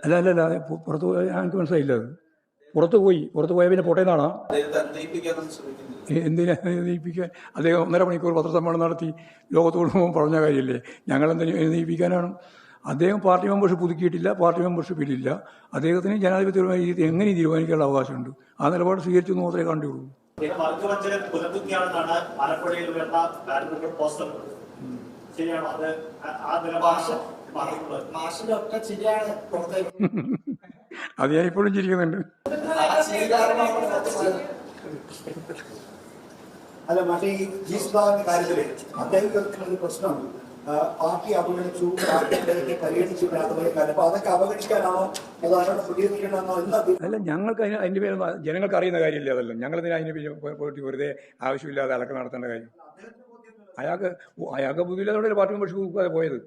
അല്ല പുറത്ത് പോയി എനിക്ക് മനസ്സിലായില്ല. അത് പുറത്ത് പോയ പിന്നെ പോട്ടേന്നാണോ എന്തിനാ എഴുന്നേൽപ്പിക്കാൻ? അദ്ദേഹം 1.5 മണിക്കൂർ പത്രസമ്മേളനം നടത്തി ലോകത്തോട് പറഞ്ഞ കാര്യമല്ലേ. ഞങ്ങളെന്തിനു എഴുന്നേൽപ്പിക്കാനാണ്? അദ്ദേഹം പാർട്ടി മെമ്പർഷിപ്പ് പുതുക്കിയിട്ടില്ല, പാർട്ടി മെമ്പർഷിപ്പിലില്ല. അദ്ദേഹത്തിന് ജനാധിപത്യപരമായി എങ്ങനെ തീരുമാനിക്കാനുള്ള അവകാശമുണ്ട്. ആ നിലപാട് സ്വീകരിച്ചു എന്ന് മാത്രമേ കണ്ടുള്ളൂ. അത് ഞാൻ ഇപ്പോഴും ചിരിക്കുന്നുണ്ട്. അല്ല, മറ്റേ ഈ ജിസ്ബാറിന്റെ കാര്യത്തില് അദ്ദേഹത്തിന് പ്രശ്നമുണ്ട്. പാർട്ടി അവഗണിച്ചു, പാർട്ടി പരിഗണിച്ചില്ലാത്തവരെ കാര്യം. അപ്പൊ അതൊക്കെ അവഗണിക്കാനാണോ അതോ അതിനോട് പ്രതികരിക്കണമെന്നോ എന്താ? അല്ല, ഞങ്ങൾക്ക് അതിന്റെ പേര് ജനങ്ങൾക്ക് അറിയുന്ന കാര്യമില്ല. അതല്ല ഞങ്ങൾ അതിന് പോയിട്ട് വെറുതെ ആവശ്യമില്ലാതെ അലക്കം നടത്തേണ്ട കാര്യം. അയാൾക്ക് ബുദ്ധിയില്ലാതെ പാർട്ടി മെമ്പർഷിപ്പ് പോയത്.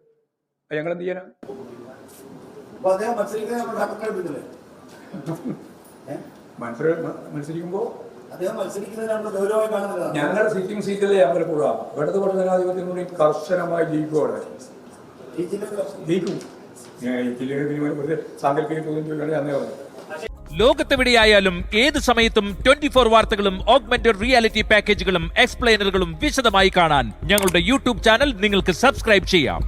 ഞങ്ങൾ എന്ത് ചെയ്യാനാ? മത്സരിക്കുമ്പോ ഞങ്ങളുടെ സിറ്റിംഗ് സീറ്റിലെ അമ്പലപ്പുഴ ഇടതുപക്ഷ ജനാധിപത്യം കൂടി കർശനമായി ജയിക്കും. അവിടെ ജയിക്കും. സാങ്കല്പിക ചോദ്യം ചോദിക്കുകയാണെങ്കിൽ അന്നേ പറഞ്ഞു. ലോകത്തെവിടെയായാലും ഏത് സമയത്തും 24 വാർത്തകളും ഓഗ്മെന്റഡ് റിയാലിറ്റി പാക്കേജുകളും എക്സ്പ്ലെയിനറുകളും വിശദമായി കാണാൻ ഞങ്ങളുടെ യൂട്യൂബ് ചാനൽ നിങ്ങൾക്ക് സബ്സ്ക്രൈബ് ചെയ്യാം.